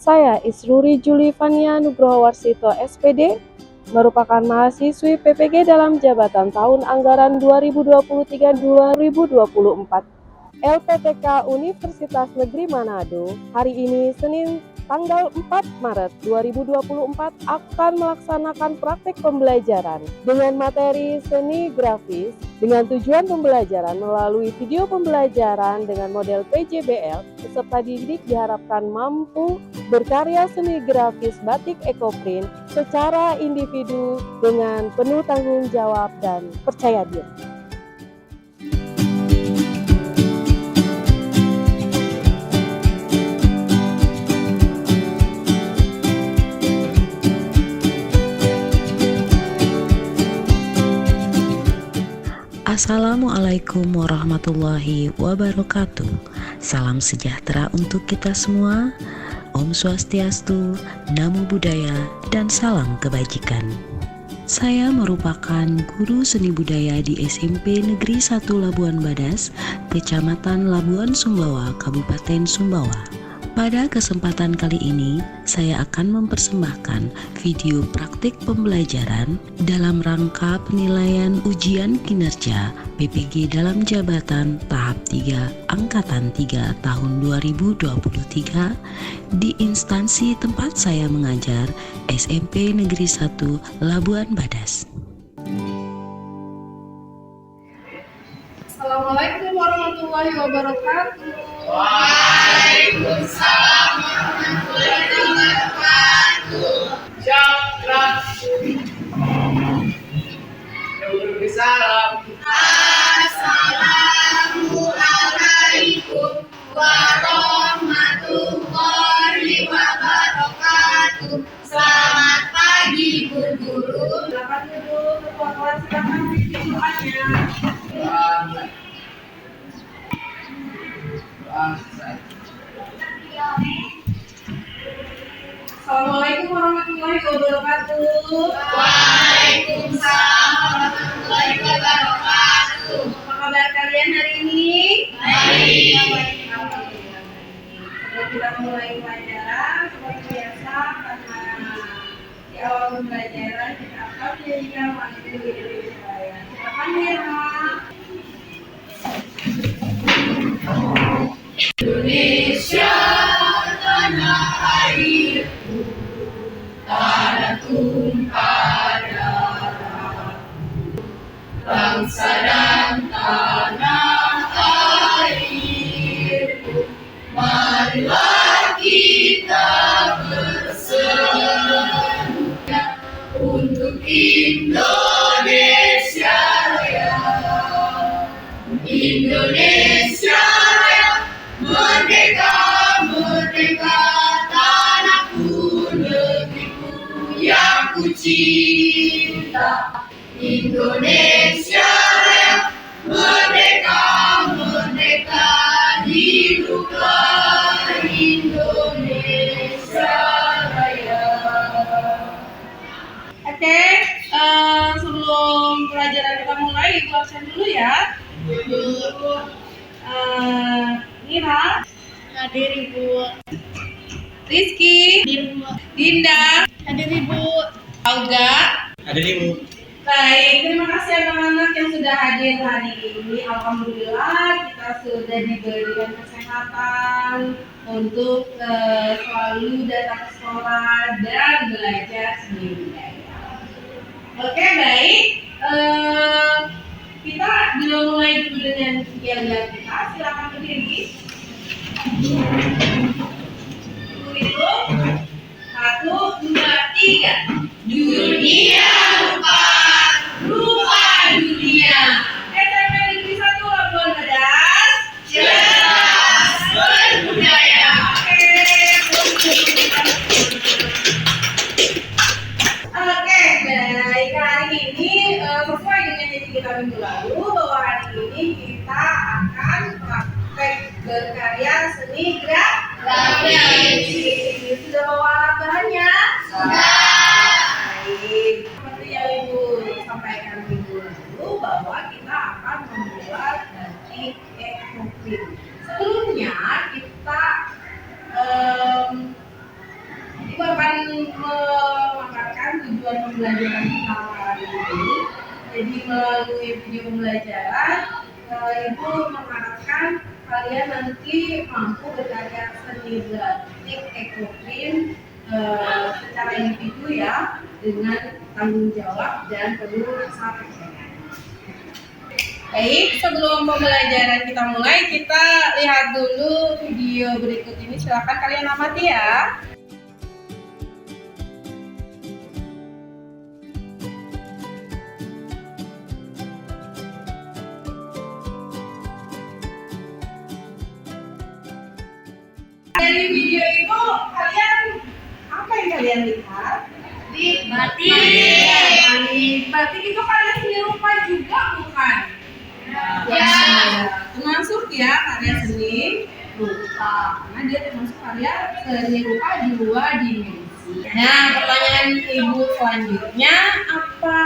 Saya Isruri Julivania Nugroho Warsito SPD, merupakan mahasiswi PPG dalam jabatan tahun anggaran 2023-2024 LPTK Universitas Negeri Manado. Hari ini Senin tanggal 4 Maret 2024 akan melaksanakan praktik pembelajaran dengan materi seni grafis dengan tujuan pembelajaran melalui video pembelajaran dengan model PJBL. Peserta didik diharapkan mampu berkarya seni grafis batik ekoprint secara individu dengan penuh tanggung jawab dan percaya diri. Assalamualaikum warahmatullahi wabarakatuh. Salam sejahtera untuk kita semua. Om Swastiastu, Namo Buddhaya, dan salam kebajikan. Saya merupakan guru seni budaya di SMP Negeri 1 Labuan Badas, Kecamatan Labuan Sumbawa, Kabupaten Sumbawa. Pada kesempatan kali ini, saya akan mempersembahkan video praktik pembelajaran dalam rangka penilaian ujian kinerja PPG dalam jabatan tahap 3 Angkatan 3 tahun 2023 di instansi tempat saya mengajar, SMP Negeri 1 Labuan Badas. Assalamualaikum warahmatullahi wabarakatuh. Waalaikumsalam warahmatullahi wabarakatuh. Syakran. Salam. Assalamualaikum warahmatullahi wabarakatuh. Selamat pagi guru-guru. Silakan duduk, ketua kelas silakan pimpin doanya. Assalamualaikum warahmatullahi wabarakatuh. Waalaikumsalam warahmatullahi wabarakatuh. Apa kabar kalian hari ini? Baik. Alhamdulillah. Sebelum kita mulai pelajaran, seperti biasa karena di awal pembelajaran kita akan menyanyikan lagu Indonesia Raya. Silakan Mira. Indonesia tanah airku, tanah tumpah darah, bangsa dan tanah airku, marilah kita bersatu untuk Indonesia Raya. Indonesia Raya, merdeka, merdeka, tanahku, negeriku yang ku cinta. Indonesia Raya, merdeka, merdeka, hiduplah Indonesia Raya. Oke, sebelum pelajaran kita mulai, Ibu absen dulu ya. Mira, Hadir Ibu. Rizky, Dinda, Hadir Ibu. Auga. Hadir Ibu. Baik, terima kasih anak-anak yang sudah hadir hari ini. Alhamdulillah kita sudah diberikan kesehatan untuk selalu datang ke sekolah dan belajar seni budaya. Oke, baik. Kita mulai dulu dengan dialog kita. Silakan berdiri. Itu 1, 2, 3. Dunia lupa, lupa dunia. SMP Negeri 1 Labuan Badas. Cerdas berbudaya. Oke, baik. Hari ini sesuai dengan janji kita minggu lalu bahwa hari ini kita akan praktek berkarya seni grafis. memaparkan tujuan pembelajaran kita kali ini. Jadi melalui video pembelajaran, Ibu mengharapkan kalian nanti mampu berkarya seni batik ekoprint secara individu ya, dengan tanggung jawab dan penuh rasa percaya. Baik, sebelum pembelajaran kita mulai, kita lihat dulu video berikut ini. Silakan kalian amati ya. Dari video itu apa yang kalian lihat? Batik itu karya seni rupa juga bukan? Ya. Termasuk ya karya seni rupa. Karena dia termasuk karya seni rupa di dua dimensi. Nah, pertanyaan Ibu selanjutnya, apa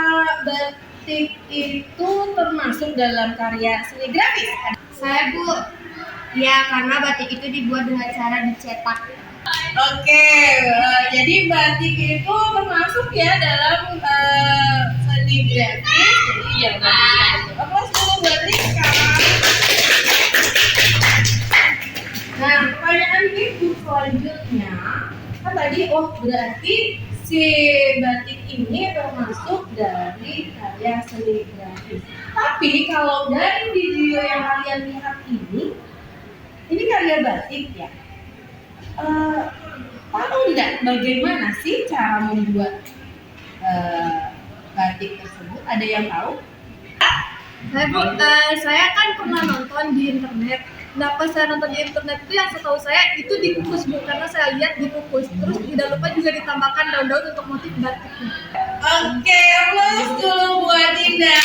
batik itu termasuk dalam karya seni grafis? Saya Bu, ya karena batik itu dibuat dengan cara dicetak. Oke, jadi batik itu termasuk ya dalam seni grafis. Jadi jangan aplaus dulu buat Rizka. Nah, pertanyaan Ibu selanjutnya, kan tadi berarti si batik ini termasuk dari karya seni grafis. Tapi kalau dari video yang kalian lihat ini karya batik ya. Tahu nggak bagaimana sih cara membuat batik tersebut? Ada yang tahu? Saya kan pernah nonton di internet. Nah pas saya nonton di internet itu yang setahu saya itu dikukus Bu, karena saya lihat dikukus. Terus tidak lupa juga ditambahkan daun-daun untuk motif batiknya. Oke, aplaus dulu buat Dinda.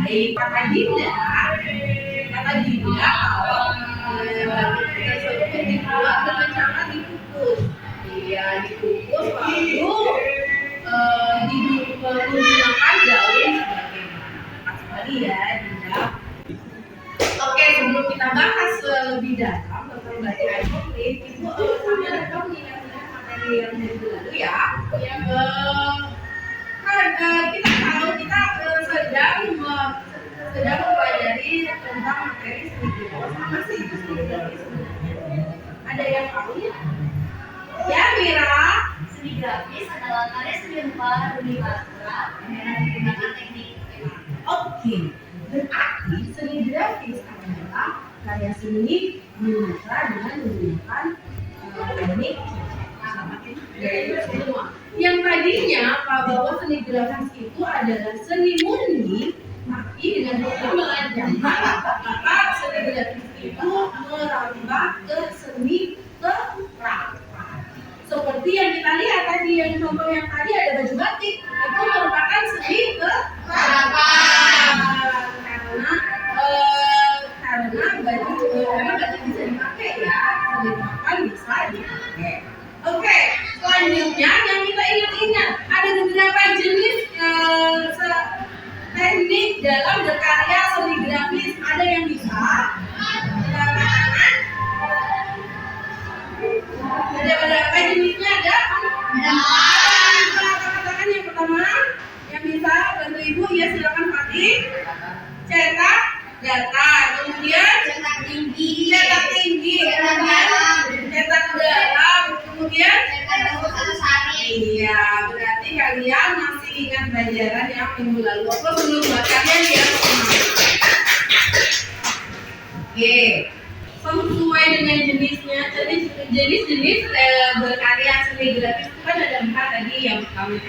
Baik, kata Dinda kalau batik tersebut dibuat dengan cara dikukus. Iya, dikukus lalu digunakan daun sebagai sekali ya, Dinda. Oke, sebelum kita bahas lebih dalam tentang batik ekoprint, Ibu sambil dong mengingat materi yang minggu lalu ya. Kita tahu kita sedang mempelajari tentang materi seni grafis. Apa sih itu seni grafis sebenarnya? Ada yang tahu ya? Ya, Mira. Seni grafis adalah karya seni rupa runi basra yang menggunakan teknik pencetak. Oke, berarti seni grafis adalah karya seni rupa dengan menggunakan teknik pencetak semua. Yang tadinya bahwa seni grafis itu adalah seni murni, tapi dengan perkembangan maka seni grafis itu merambah ke seni terapan. Seperti yang kita lihat tadi, yang contoh yang tadi ada baju batik, itu merupakan seni terapan. Karena batik bisa dipakai ya, seni terapan bisa dipakai. Oke, selanjutnya yang kita ingat-ingat ada beberapa jenis teknik dalam berkarya seni grafis. Ada yang bisa kita katakan? Ada berapa jenisnya? Ada? Kita katakan yang pertama yang bisa bantu Ibu ya, silakan Fatih. Cetak data, kemudian cetak tinggi, cetak dalam, kemudian iya, berarti kalian masih ingat pelajaran yang minggu lalu. Aku belum buat kalian ya. Oke, sesuai dengan jenisnya. Jadi jenis-jenis berkarya seni grafis itu kan ada 4 tadi. Yang pertama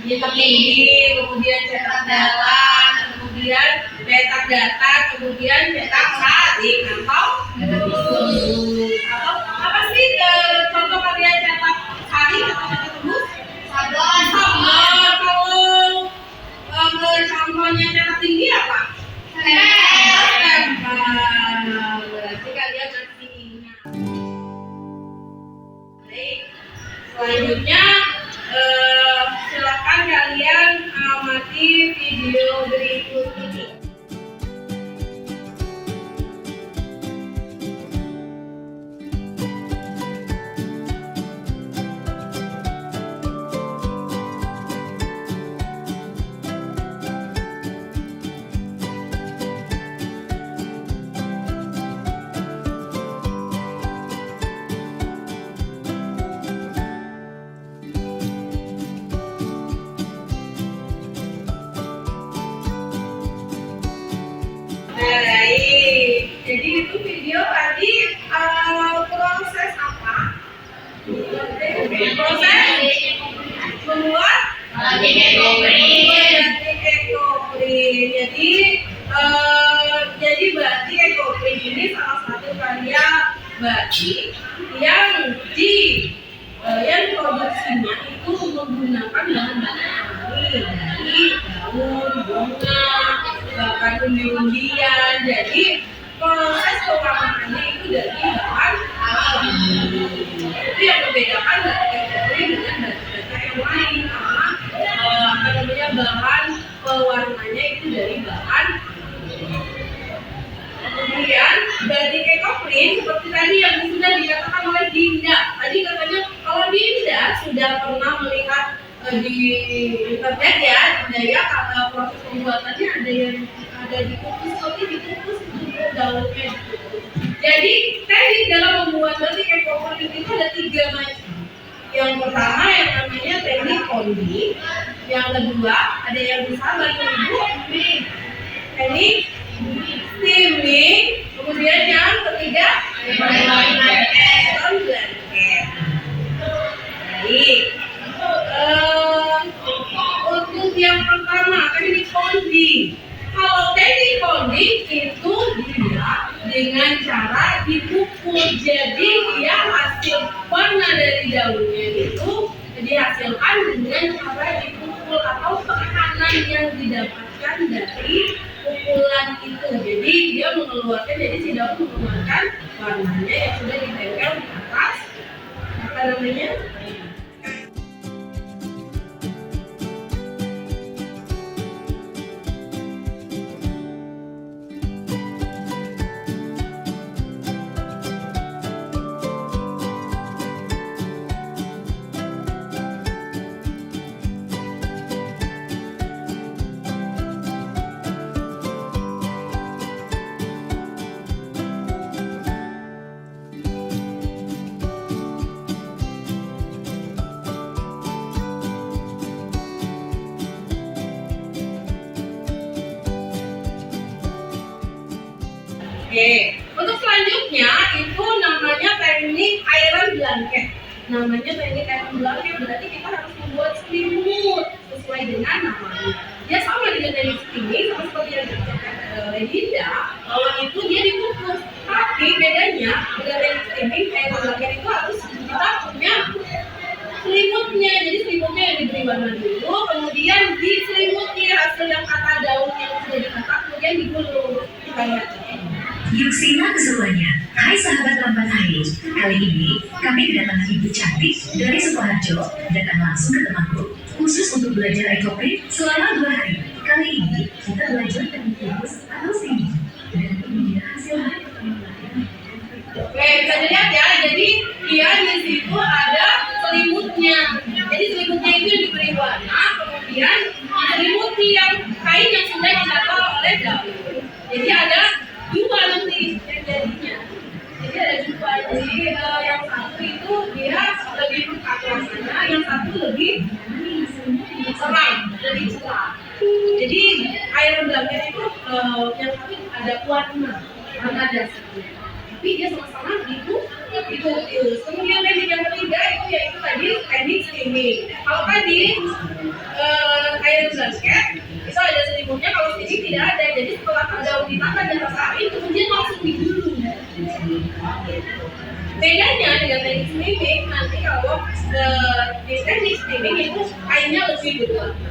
cetak tinggi, kemudian cetak dalam, kemudian cetak data, kemudian cetak saring atau apa sih contoh karya cetak saring atau cetak tembus? Sablon. Kalau contohnya cetak tinggi apa? Stempel. Berarti kalian masih ingat. Baik. Selanjutnya silakan kalian amati video berikut ini. itu video tadi proses apa? Proses membuat Batik ekoprim. batik ekoprim. Jadi batik ekoprim ini salah satu karya batik yang produksinya itu menggunakan bahan-bahan alami dari daun, bunga, bahkan umbi-umbian. Jadi proses pewarnaannya itu dari bahan alami. Itu yang membedakan batik ekoprim dengan batik-batik yang lain, karena bahan pewarnanya itu dari bahan. Kemudian batik ekoprim seperti tadi yang sudah dikatakan oleh Dinda. Tadi katanya kalau Dinda sudah pernah melihat di internet ya, kata proses pembuatannya ada dikukus seperti dikukus itu daunnya. Jadi teknik dalam membuat batik ekoprim itu ada 3 macam. Yang pertama yang namanya teknik kondi, yang kedua ada yang bisa bantu ibu teknik steaming, kemudian yang ketiga blanket. Baik. Untuk yang pertama teknik kondi. Kalau teknik kondi itu dia dengan cara dipukul, jadi dia hasil warna dari daunnya itu dihasilkan dengan cara dipukul atau tekanan yang didapatkan dari pukulan itu. Jadi dia mengeluarkan, jadi si daun mengeluarkan warnanya yang sudah ditempel di atas apa namanya. Oke, untuk selanjutnya itu namanya teknik iron blanket. Namanya teknik iron blanket berarti kita harus membuat selimut sesuai dengan namanya. Dia sama dengan teknik steaming, sama seperti yang dikatakan oleh Dinda, bahwa itu dia dikukus. Tapi bedanya dengan teknik steaming, iron blanket itu harus kita punya selimutnya. Jadi selimutnya yang diberi warna dulu, kemudian diselimuti hasil yang kata daun yang sudah dikata, kemudian digulung. Kita lihat. Yuk simak keseruannya. Hai sahabat lambat hari, kali ini kami kedatangan Ibu Cantik dari Sukoharjo, datang langsung ke tempatku khusus untuk belajar ekoprim selama 2 hari. Kali ini kita belajar teknik lurus atau steaming dan kemudian hasilnya. Oke, bisa dilihat ya. Jadi dia di situ ada selimutnya. Jadi selimutnya itu yang diberi warna, kemudian diselimuti yang kain yang sudah ditata oleh daun. Jadi ada 2 nanti yang jadinya. Jadi ada 2. Jadi yang satu itu dia lebih pekat rasanya, yang satu lebih terang, lebih cerah. Jadi iron blanket itu yang satu ada warna dasarnya. Tapi dia sama-sama itu. Kemudian teknik yang ketiga itu yaitu tadi teknik steaming. Kalau tadi iron blanket itu ada selimutnya, kalau steaming tidak ada. Jadi setelah daun ditata dan rasain, kemudian langsung digulung. Bedanya dengan teknik steaming, nanti kalau di teknik steaming itu kainnya lebih berwarna.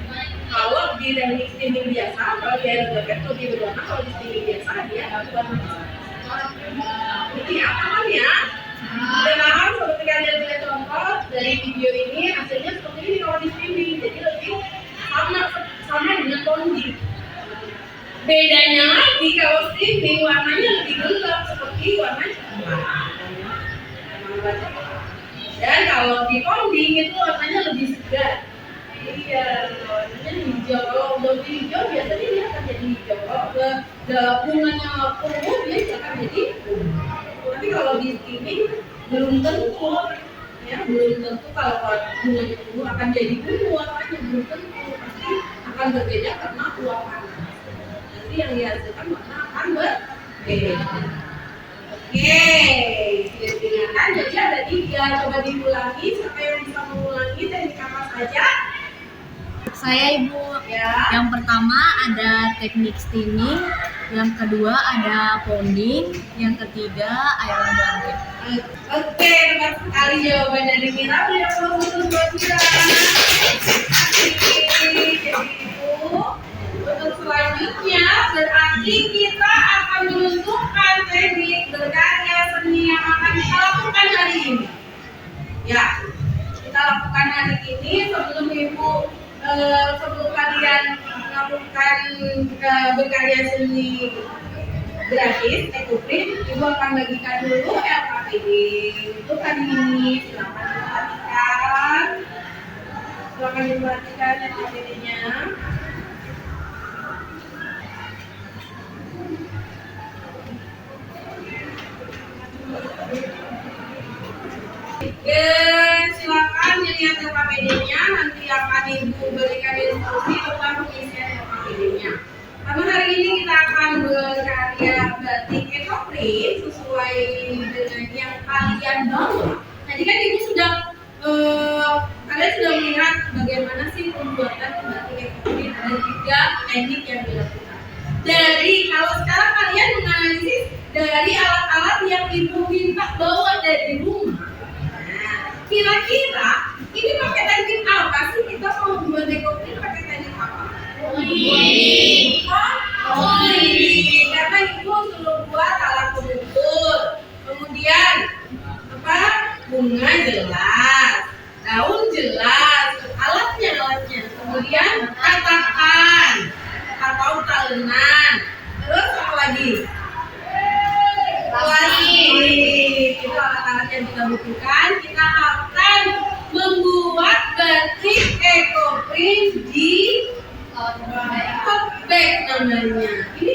Kalau di teknik steaming biasa, kalau di iron blanket lebih berwarna, kalau di steaming biasa dia berwarna. Ini apa ya? Mudah-mudahan seperti kalian lihat contoh dari video ini, hasilnya seperti ini kalau di steaming, jadi lebih sama dengan kondi. Bedanya lagi kalau steaming warnanya lebih gelap seperti warna coklat. Dan kalau di konding itu warnanya lebih segar. Iya, warnanya hijau. Kalau udah hijau biasanya dia akan jadi hijau. Kalau bunganya ungu dia akan jadi ungu. Tapi kalau di steaming belum tentu, ya belum tentu kalau bunganya ungu akan jadi ungu, warnanya belum tentu, pasti akan berbeda karena uap panas. Nanti yang dihasilkan warna akan berbeda. Oke, sudah didengarkan. Jadi ada 3. Coba diulangi. Siapa yang bisa mengulangi teknik apa saja? Saya Ibu. Ya. Yang pertama ada teknik steaming, yang kedua ada pounding, yang ketiga iron blanket. Oke, tepat sekali jawaban dari Mira. Beri aplaus untuk buat Mira. Jadi Ibu, untuk selanjutnya berarti kita akan menentukan teknik berkarya seni yang akan kita lakukan hari ini. Ya, kita lakukan hari ini sebelum kalian melakukan berkarya seni gratis, ekoprint, Ibu akan bagikan dulu LKPD untuk hari ini. Silakan diperhatikan LKPD-nya. Silakan dilihat LKPD-nya, nanti akan Ibu berikan instruksi tentang pengisian LKPD-nya. Karena hari ini kita akan berkarya batik ekoprint sesuai dengan yang kalian bawa. Tadi kan Ibu sudah kalian sudah melihat bagaimana sih pembuatan batik ekoprint, ada 3 teknik yang dilakukan. Kalau sekarang kalian menganalisis dari alat-alat yang Ibu minta bawa dari rumah. Kira-kira ini pakai teknik apa sih? Kita mau buat ekoprint pakai teknik apa? Karena Ibu suruh buat alat pengukur, kemudian bunga jelas, daun jelas, alatnya, kemudian katakan atau talenan, terus apa lagi? Plastik. Itu alat-alat yang kita butuhkan. Kita akan membuat batik ekoprint di tote bag namanya. Ini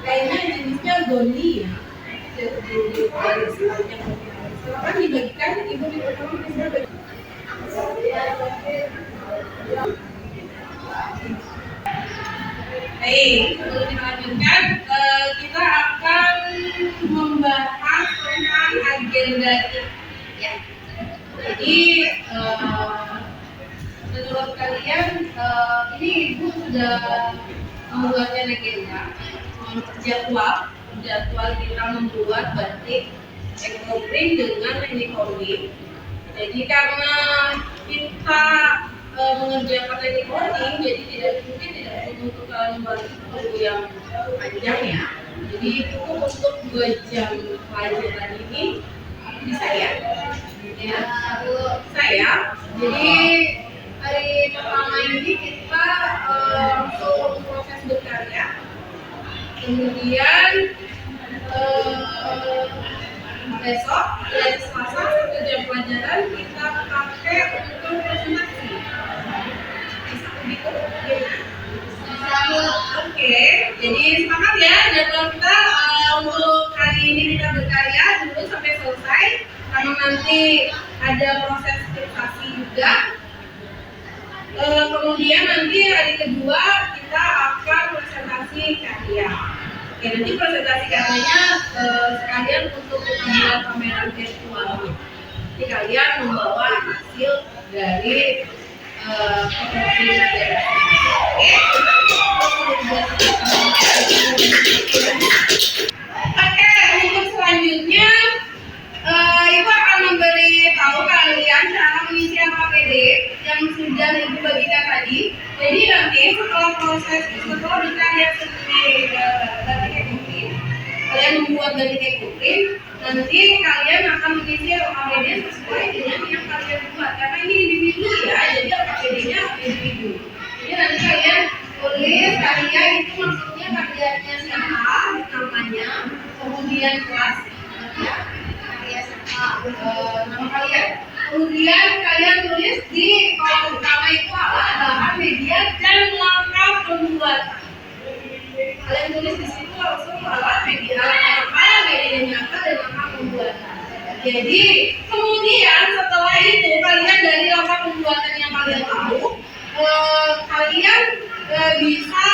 kainnya jenisnya goni ya. Silakan dibagikan, Ibu bisa bagi. Baik, sebelum kita lanjutkan, kita akan membahas tentang agenda ya. Jadi menurut kalian ini Ibu sudah membuatkan agenda, jadwal kita membuat batik ekoprint dengan teknik pounding. Jadi karena kita mengerjakan teknik pounding, jadi tidak untuk kalian membuat buku yang panjang ya. Jadi cukup untuk 2 jam pelajaran ini di saya. Jadi hari pertama ini kita langsung proses berkarya. Kemudian besok dari Selasa 1 jam pelajaran kita pakai untuk presentasi. Bisa begitu? Oke, jadi semangat ya jadwal kita untuk hari ini kita berkarya dulu sampai selesai karena nanti ada proses skripsi juga. Kemudian nanti hari kedua kita akan presentasi karya. Oke, nanti presentasi karyanya sekalian untuk kita buat pameran virtual. Jadi kalian membawa hasil dari produksi karya. Oke, untuk selanjutnya Ibu akan memberi tahu kalian cara mengisi LKPD yang sudah Ibu bagikan tadi. Jadi nanti setelah berkarya seni batik ekoprint, kalian membuat batik ekoprint, nanti kalian akan mengisi LKPD sesuai dengan yang kalian buat. Karena ini individu ya, jadi LKPD-nya individu. Jadi nanti kalian tulis karya itu maksudnya karyanya siapa, namanya, kemudian kelas, karya siapa, nama kalian. Kemudian kalian tulis di kolom utama itu bahan, media, dan langkah pembuatan. Kalian tulis di situ langsung alat media apa, medianya apa, dan langkah pembuatan. Jadi kemudian setelah itu kalian dari langkah pembuatan yang kalian tahu, kalian bisa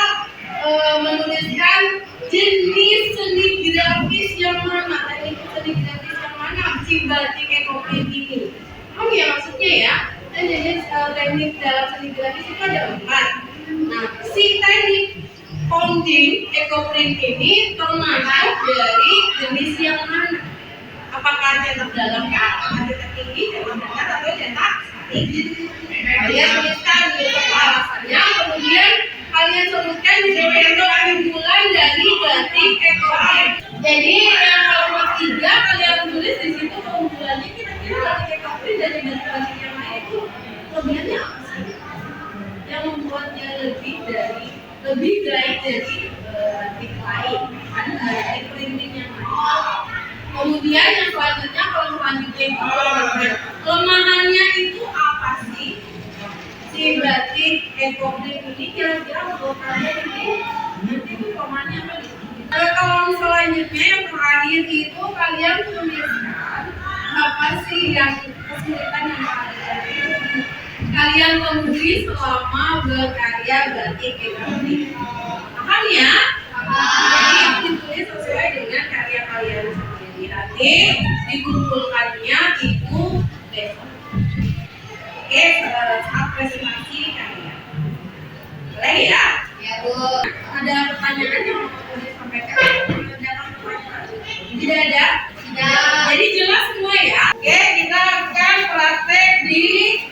si batik ekoprint ini. Oh iya maksudnya ya, dan jadi teknik dalam seni grafis itu ada 4. Nah, si teknik founding ekoprint ini termasuk dari jenis yang mana? Apakah cetak dalam, cetak tinggi, cetak dekat, atau cetak statik? Kalian tuliskan di alasannya, kemudian kalian sebutkan di bentuk keunggulan dari batik ekoprint. Jadi kalau kelas 3 kalian tulis di situ keunggulannya kira-kira batik ekoprint dari batik-batik yang lain itu kelebihannya apa sih? Yang membuatnya lebih baik dari batik lain, kan batik printing yang lain. Kemudian yang selanjutnya, kalau selanjutnya itu kelemahannya itu apa sih? Si batik ekoprint ini kira-kira menurut kalian itu kelemahannya apa nih? Kalau selanjutnya yang terakhir itu kalian tuliskan apa sih yang kesulitan yang kalian temui selama berkarya batik ekoprint. Paham ya? Jadi ditulis sesuai dengan karya kalian sendiri. Nanti dikumpulkannya itu besok. Oke, saat presentasi kalian. Boleh ya? Ya Bu. Ada pertanyaan yang mau disampaikan? Tidak ada? Tidak. Jadi jelas semua ya. Oke, kita akan praktek di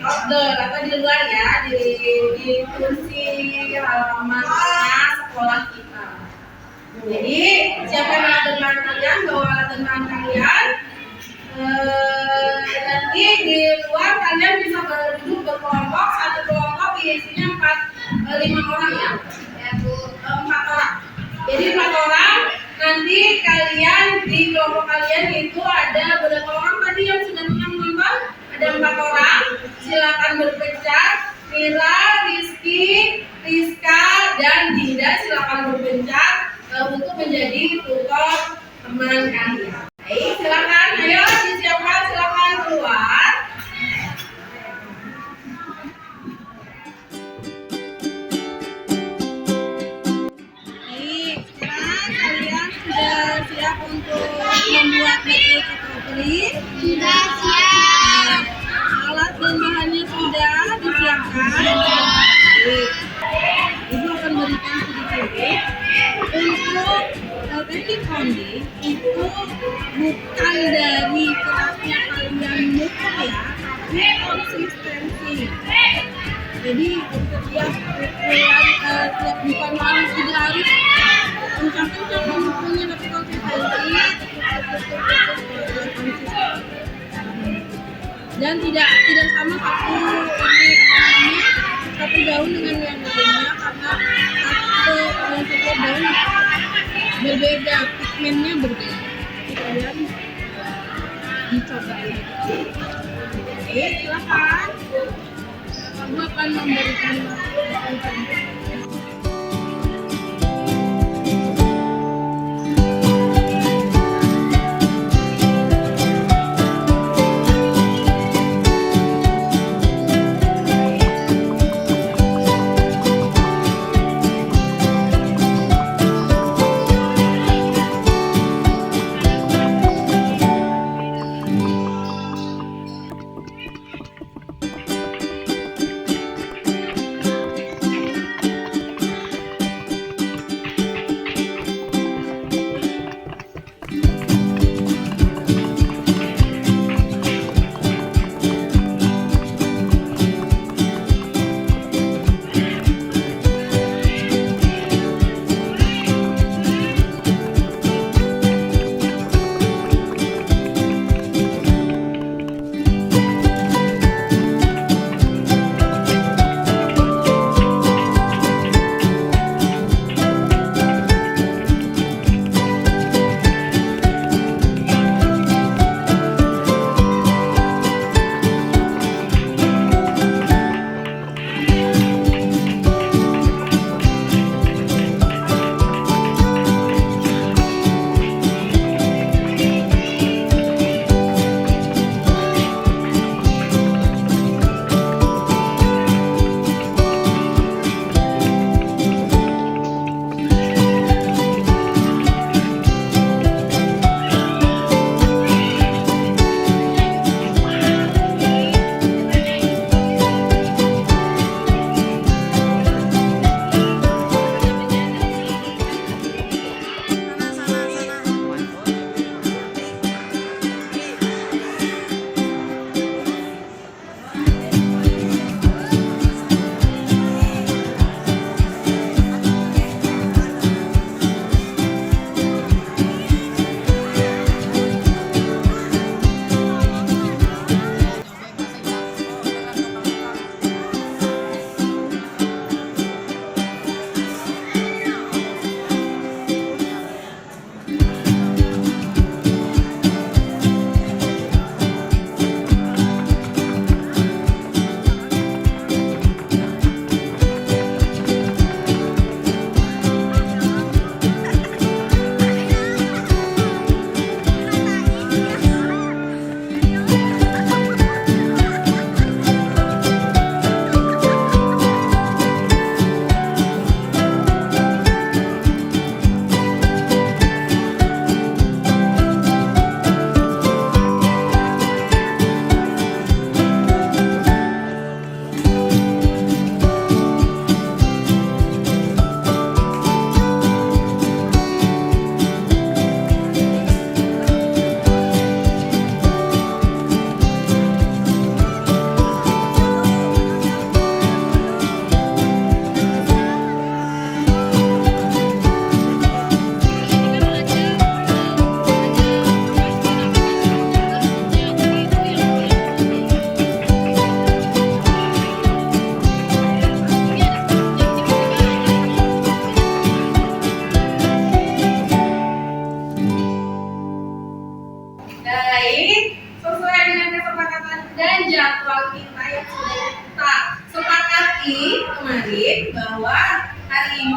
outdoor atau di luar ya, di kursi halaman sekolah kita. Jadi siapkan alat dengan kalian, bawa alat dengan kalian. Nanti di luar kalian bisa berduduk berkelompok, satu kelompok isinya 5 orang ya. 4 orang. Jadi 4 orang. Nanti kalian di kelompok kalian itu ada berapa orang tadi yang sudah menonton? Ada 4 orang. Silakan berpencet. Mira, Rizky, Rizka, dan Dinda silakan berpencet untuk menjadi tutor teman kalian. Baik, silakan. Ayo disiapkan, silakan keluar. Baik, sekarang kalian sudah siap untuk membuat batik ekoprint? Sudah siap. Alat dan bahannya sudah disiapkan. Baik. Ibu akan berikan sedikit untuk teknik founding itu bukan dari kerasnya kalian mukul ya, tapi konsistensi. Jadi setiap bukan harus tidak harus kencang-kencang memukulnya, tapi konsistensi dan tidak sama satu daun dengan yang lainnya, karena setiap daun berbeda, pigmennya berbeda. Kalian dicoba ini. Oke, silakan. Aku akan memberikan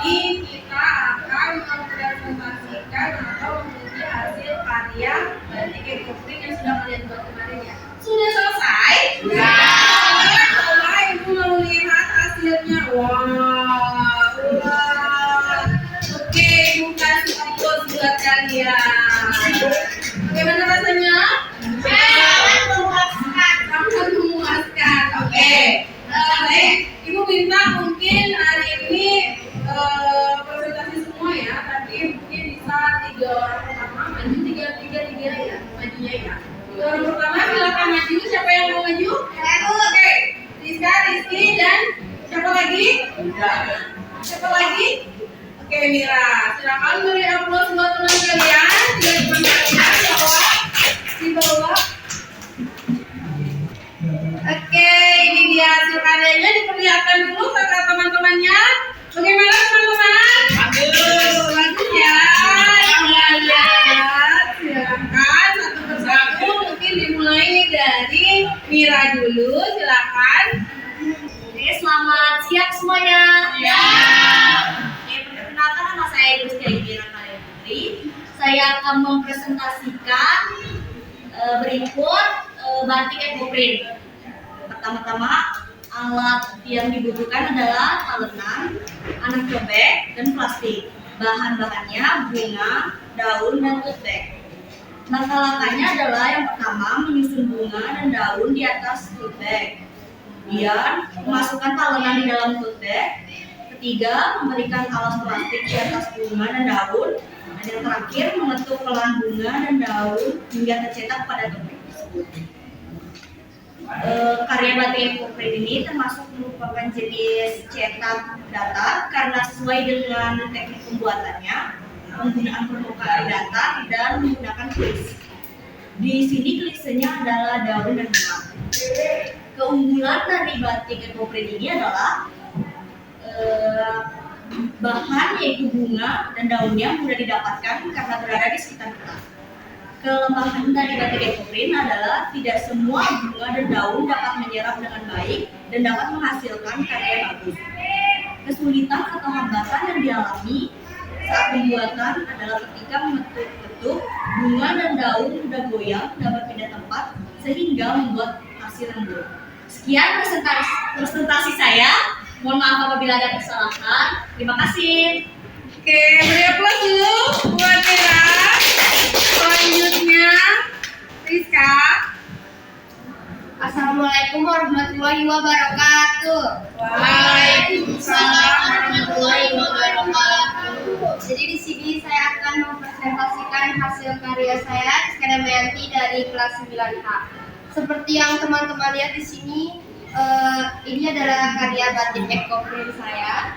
ini kita akan mempresentasikan atau menguji hasil karya batik ekoprik yang sudah kalian buat kemarin ya. Sudah selesai? Sudah. Coba ibu mau lihat hasilnya. Wah. Oke, ibu kasih aplaus buat kalian. Bagaimana rasanya? Sangat memuaskan. Oke. Baik, ibu minta mungkin hari ini presentasi semua ya, tapi mungkin bisa 3 orang pertama maju, tiga ya, majunya ya. 3 orang pertama silakan maju. Siapa yang mau maju? Aku. Oke. Rizka, Rizky, dan siapa lagi? Siapa lagi? Oke, Mira. Silakan beri aplaus buat teman kalian. Tidak cuma kalian, di bawah. Oke, ini dia hasil karyanya, diperlihatkan dulu ke teman-temannya. Bagaimana teman-teman? Bagus ya. Silakan satu persatu, mungkin dimulai dari Mira dulu, silakan. Oke, selamat siang semuanya. Ya. Oke, perkenalkan nama saya Rizky Mira Putri. Saya akan mempresentasikan berikut batik ekoprint. Pertama-tama, alat yang dibutuhkan adalah talenan, anak cobek, dan plastik. Bahan-bahannya bunga, daun, dan tote bag. Langkah-langkahnya adalah yang pertama, menyusun bunga dan daun di atas tote bag. Kemudian, memasukkan talenan di dalam tote bag. Ketiga, memberikan alas plastik di atas bunga dan daun. Dan yang terakhir, mengetuk pelan bunga dan daun hingga tercetak pada tote bag tersebut. Karya batik ekoprint ini termasuk merupakan jenis cetak datar karena sesuai dengan teknik pembuatannya, penggunaan permukaan datar dan menggunakan klise. Di sini klisenya adalah daun dan bunga. Keunggulan dari batik ekoprint ini adalah bahan yaitu bunga dan daunnya mudah didapatkan karena berada di sekitar kita. Kelemahan dari batik ekoprint adalah tidak semua bunga dan daun dapat menyerap dengan baik dan dapat menghasilkan karya yang bagus. Kesulitan atau hambatan yang dialami saat pembuatan adalah ketika mengetuk bunga dan daun mudah goyang, dapat pindah tempat sehingga membuat hasil yang buruk. Sekian presentasi saya. Mohon maaf apabila ada kesalahan. Terima kasih. Oke, beri aplaus dulu buat Mira. Selanjutnya, Rizka. Assalamualaikum warahmatullahi wabarakatuh. Waalaikumsalam warahmatullahi wabarakatuh. Jadi di sini saya akan mempresentasikan hasil karya saya, Rizka Damayanti dari kelas 9H. Seperti yang teman-teman lihat di sini, ini adalah karya batik ekoprint saya.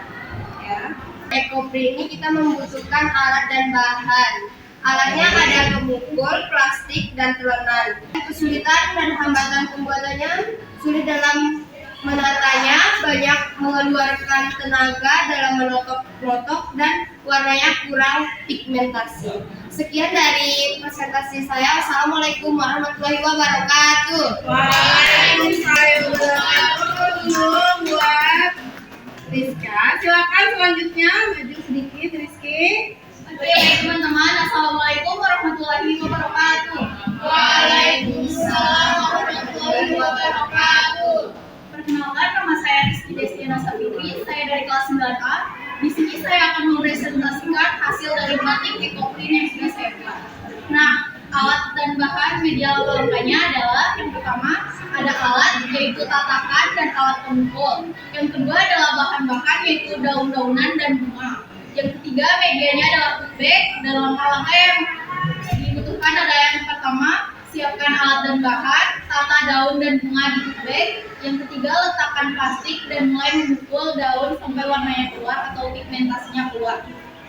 Ya. Ekoprint ini kita membutuhkan alat dan bahan. Alatnya ada pemukul, plastik, dan telenan. Kesulitan dan hambatan pembuatannya sulit dalam menatanya, banyak mengeluarkan tenaga dalam menotok-notok, dan warnanya kurang pigmentasi. Sekian dari presentasi saya. Assalamualaikum warahmatullahi wabarakatuh. Waalaikumsalam dulu buat Rizka. Silakan selanjutnya maju sedikit, Rizky. Oke, teman-teman, assalamualaikum warahmatullahi wabarakatuh. Waalaikumsalam warahmatullahi wabarakatuh. Perkenalkan, nama saya Rizky Destiana Sapitri. Saya dari kelas 9A. Di sini saya akan mempresentasikan hasil dari batik ekoprint yang sudah saya buat. Nah, alat dan bahan media pelengkapnya adalah yang pertama ada alat yaitu tatakan dan alat pemukul. Yang kedua adalah bahan-bahan yaitu daun-daunan dan bunga. Yang ketiga medianya adalah tote bag. Dan langkah-langkah yang dibutuhkan adalah yang pertama siapkan alat dan bahan, tata daun dan bunga di tote bag. Yang ketiga letakkan plastik dan mulai memukul daun sampai warnanya keluar atau pigmentasinya keluar.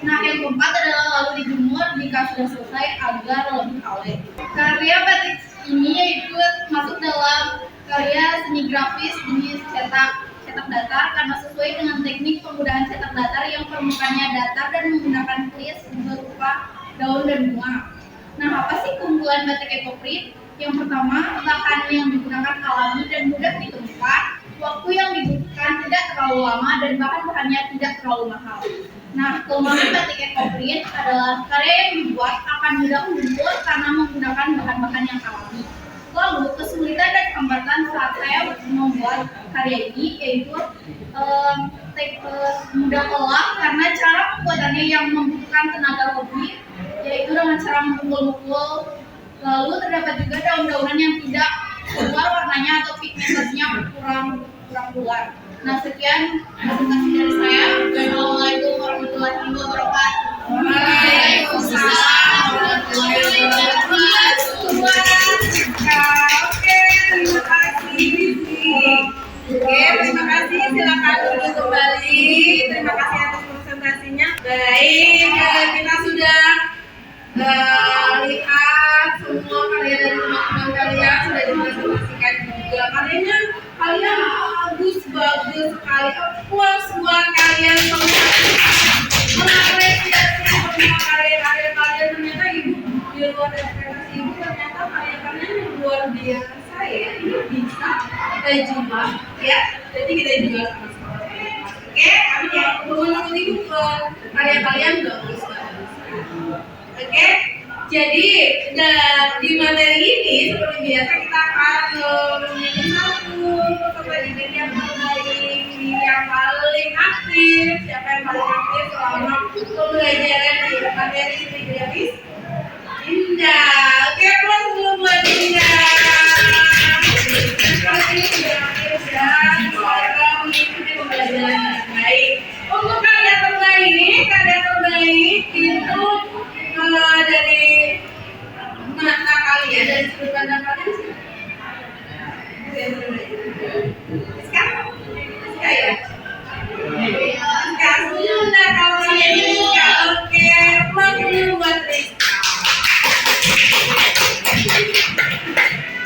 Nah, yang keempat adalah lalu dijemur jika sudah selesai agar lebih awet. Karya batik ini yaitu masuk dalam karya seni grafis jenis cetak datar karena sesuai dengan teknik penggunaan cetak datar yang permukaannya datar dan menggunakan klise berupa daun dan bunga. Nah, apa sih keunggulan batik ekoprint? Yang pertama, bahan yang digunakan alami dan mudah ditemukan, waktu yang dibutuhkan tidak terlalu lama, dan bahan-bahannya tidak terlalu mahal. Nah, kelemahan batik ekoprint adalah karya yang dibuat akan mudah luntur karena menggunakan bahan-bahan yang alami. Lalu, kesulitan dan hambatan saat saya membuat karya ini yaitu mudah lelah karena cara pembuatannya yang membutuhkan tenaga lebih, yaitu dengan cara memukul-mukul. Lalu terdapat juga daun-daunan yang tidak keluar warnanya atau pigmentasinya kurang keluar. Nah, sekian presentasi dari saya. Assalamualaikum warahmatullahi wabarakatuh. Waalaikumsalam warahmatullahi wabarakatuh. Oke, terima kasih. Oke, terima kasih. Silakan duduk kembali. Terima kasih atas presentasinya. Baik, kita sudah lihat semua karya dari teman-teman kalian sudah dipresentasikan juga. Karyanya kalian bagus sekali. Puas buat kalian semua. Mengapresiasi semua karya-karya kalian. Ternyata ibu di luar ekspektasi ibu, ternyata karya-karyanya luar biasa ya. Ini bisa kita jual ya. Jadi kita jual sama-sama. Oke, amin ya. Menurut ibu karya kalian bagus banget. Oke, jadi di materi ini seperti biasa kita akan memilih satu peserta didik yang terbaik, yang paling aktif. Siapa yang paling aktif selama pembelajaran di materi seni grafis? Indah. Oke, plus dulu buat Indah. Terima kasih sudah aktif dan sekarang mengikuti pembelajaran yang baik. Untuk karya terbaik itu dari mata kalian, dari sudut pandang kalian sih. Sekarang ya. Sekarang sudah kalau kalian Rizka, oke, plus dulu buat Rizka.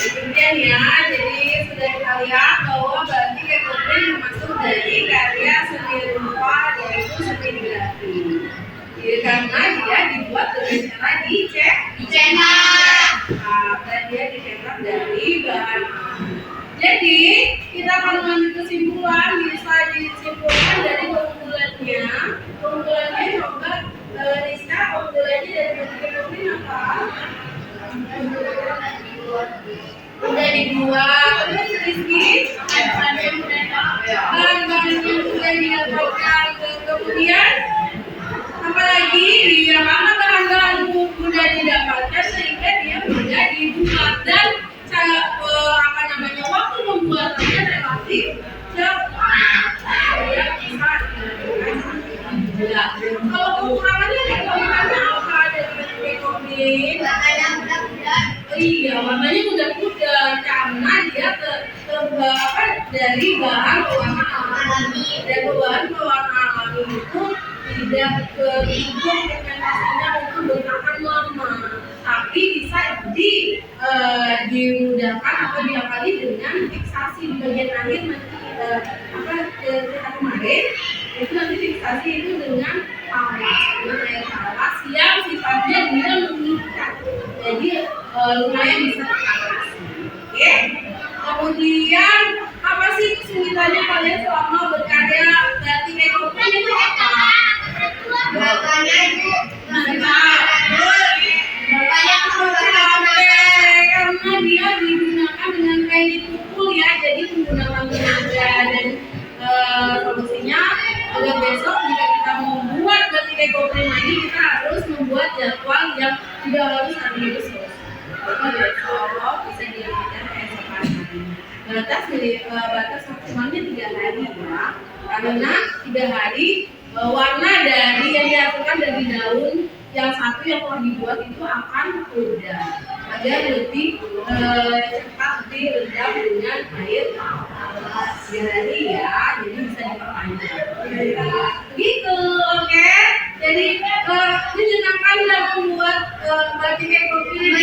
Kemudian ya, jadi sudah kita lihat bahwa batik ekoprint termasuk dari karya seni rupa yaitu seni grafis. Karena dia dibuat dengan cara dicetak dan dia dicetak dari bahan. Jadi kita akan mengambil kesimpulan, bisa disimpulkan dari keunggulannya. Keunggulannya coba Rizka, keunggulannya dari batik ekoprint apa? Udah dibuat. Terus Rizky, bahan-bahan yang sudah didapatkan. Kemudian apalagi dia karena bahan-bahan mudah didapatkan sehingga dia mudah dibuat dan cara waktu membuatannya relatif cepat. Dia bisa dilakukan. Kalau kekurangannya apa dari ekoprint? Iya, warnanya mudah-mudah karena dia dari bahan pewarna alami. Dan bahan pewarna alami itu tidak berubah pigmentasinya untuk bertahan lama, tapi bisa dimudahkan atau diakali dengan fiksasi di bagian akhir nanti kita kemarin itu nanti fiksasi itu dengan air talas yang sifatnya dia mengikat, jadi lumayan bisa teratasi. Oke. Kemudian apa sih kesulitannya kalian selama berkarya batik ekoprint itu apa? Bapaknya itu karena dia digunakan dengan kain dipukul ya, jadi menggunakan tenaga dan solusinya agar besok jika kita membuat batik ekoprint lagi kita harus membuat jadwal yang sudah harus hari itu selesai. Besok bisa dilihat keesokan hari. Batas maksimalnya 3 hari ya, karena 3 hari warna dari yang dihasilkan dari daun yang satu yang telah dibuat itu akan pudar agar lebih cepat direndam dengan air 3 hari ya, jadi bisa diperpanjang gitu. Oke, jadi menyenangkan dalam membuat batik ekoprint.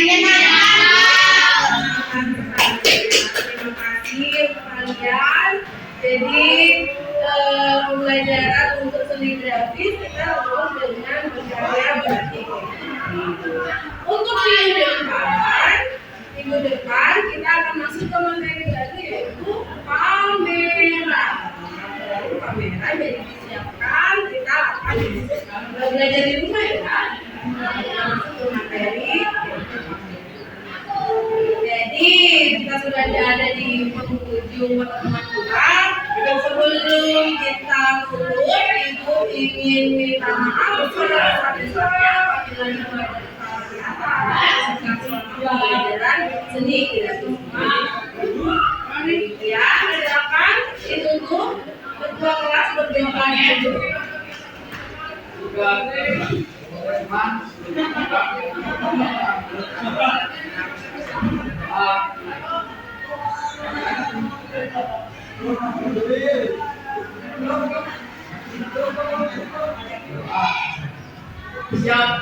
Terima kasih kalian. Jadi pembelajaran untuk seni grafis kita lakukan dengan berkarya batik. Untuk minggu depan kita akan masuk ke materi baru yaitu kamera. Kamera jadi disiapkan, kita akan belajar di rumah ya kan? Langsung ke materi. Jadi kita sudah ada di penghujung pertemuan kita. Sebelum kita tutup, Ibu ingin minta maaf kepada saudara-saudara apabila ada pelajaran seni tidak semua. Mari ya, silakan ditutup ketua kelas berjawabannya. Siap,